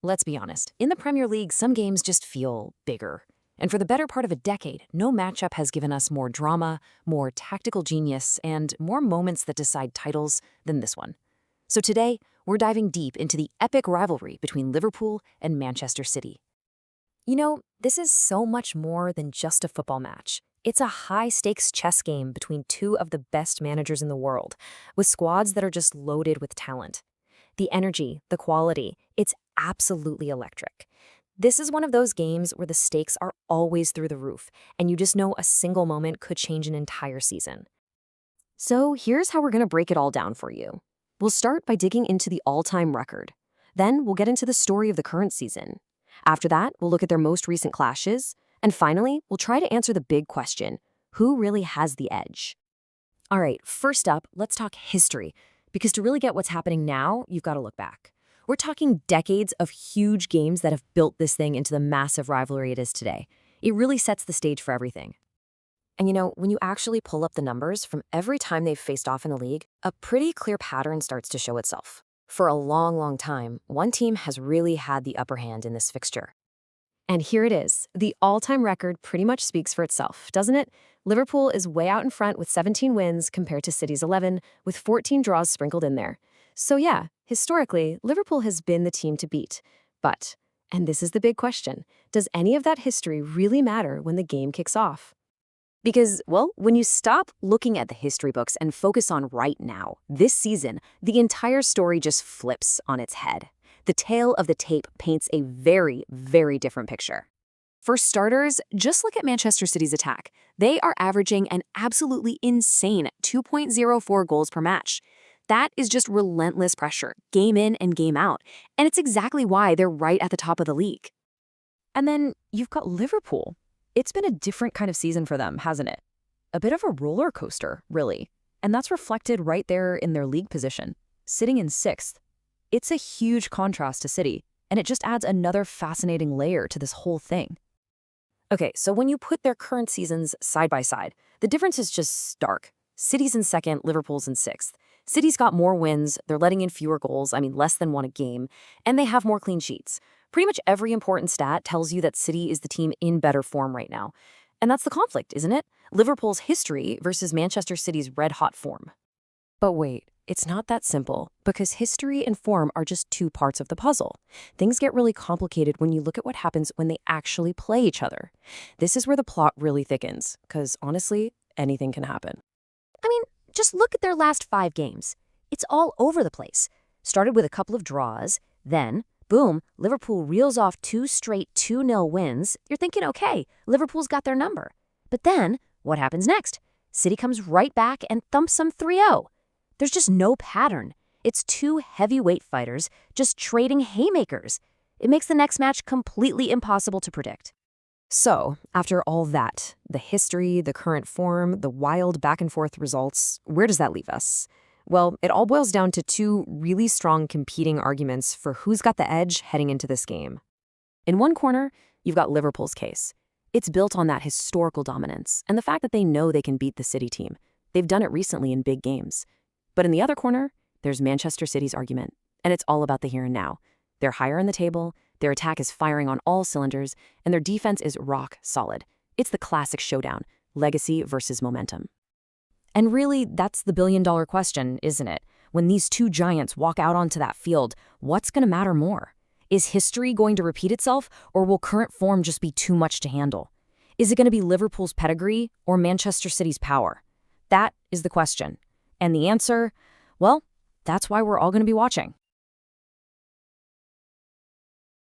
Let's be honest, in the Premier League, some games just feel bigger. And for the better part of a decade, no matchup has given us more drama, more tactical genius, and more moments that decide titles than this one. So today, we're diving deep into the epic rivalry between Liverpool and Manchester City. You know, this is so much more than just a football match. It's a high-stakes chess game between two of the best managers in the world, with squads that are just loaded with talent. The energy, the quality, it's absolutely electric. This is one of those games where the stakes are always through the roof, and you just know a single moment could change an entire season. So here's how we're going to break it all down for you. We'll start by digging into the all-time record. Then we'll get into the story of the current season. After that, we'll look at their most recent clashes. And finally, we'll try to answer the big question: who really has the edge? All right, first up, let's talk history. Because to really get what's happening now, you've got to look back. We're talking decades of huge games that have built this thing into the massive rivalry it is today. It really sets the stage for everything. And you know, when you actually pull up the numbers from every time they've faced off in the league, a pretty clear pattern starts to show itself. For a long, long time, one team has really had the upper hand in this fixture. And here it is. The all-time record pretty much speaks for itself, doesn't it? Liverpool is way out in front with 17 wins compared to City's 11, with 14 draws sprinkled in there. So yeah, historically, Liverpool has been the team to beat. But, and this is the big question, does any of that history really matter when the game kicks off? Because, well, when you stop looking at the history books and focus on right now, this season, the entire story just flips on its head. The tale of the tape paints a very, very different picture. For starters, just look at Manchester City's attack. They are averaging an absolutely insane 2.04 goals per match. That is just relentless pressure, game in and game out. And it's exactly why they're right at the top of the league. And then you've got Liverpool. It's been a different kind of season for them, hasn't it? A bit of a roller coaster, really. And that's reflected right there in their league position, sitting in 6th. It's a huge contrast to City, and it just adds another fascinating layer to this whole thing. Okay, so when you put their current seasons side by side, the difference is just stark. City's in 2nd, Liverpool's in 6th. City's got more wins, they're letting in fewer goals, less than one a game, and they have more clean sheets. Pretty much every important stat tells you that City is the team in better form right now. And that's the conflict, isn't it? Liverpool's history versus Manchester City's red-hot form. But wait, it's not that simple, because history and form are just two parts of the puzzle. Things get really complicated when you look at what happens when they actually play each other. This is where the plot really thickens, because honestly, anything can happen. Just look at their last 5 games. It's all over the place. Started with a couple of draws, then, boom, Liverpool reels off 2 straight 2-0 wins. You're thinking, okay, Liverpool's got their number. But then, what happens next? City comes right back and thumps them 3-0. There's just no pattern. It's 2 heavyweight fighters just trading haymakers. It makes the next match completely impossible to predict. So, after all that, the history, the current form, the wild back-and-forth results, where does that leave us? Well, it all boils down to 2 really strong competing arguments for who's got the edge heading into this game. In one corner, you've got Liverpool's case. It's built on that historical dominance and the fact that they know they can beat the City team. They've done it recently in big games. But in the other corner, there's Manchester City's argument, and it's all about the here and now. They're higher in the table, their attack is firing on all cylinders, and their defense is rock solid. It's the classic showdown, legacy versus momentum. And really, that's the billion-dollar question, isn't it? When these 2 giants walk out onto that field, what's going to matter more? Is history going to repeat itself, or will current form just be too much to handle? Is it going to be Liverpool's pedigree or Manchester City's power? That is the question. And the answer, well, that's why we're all going to be watching.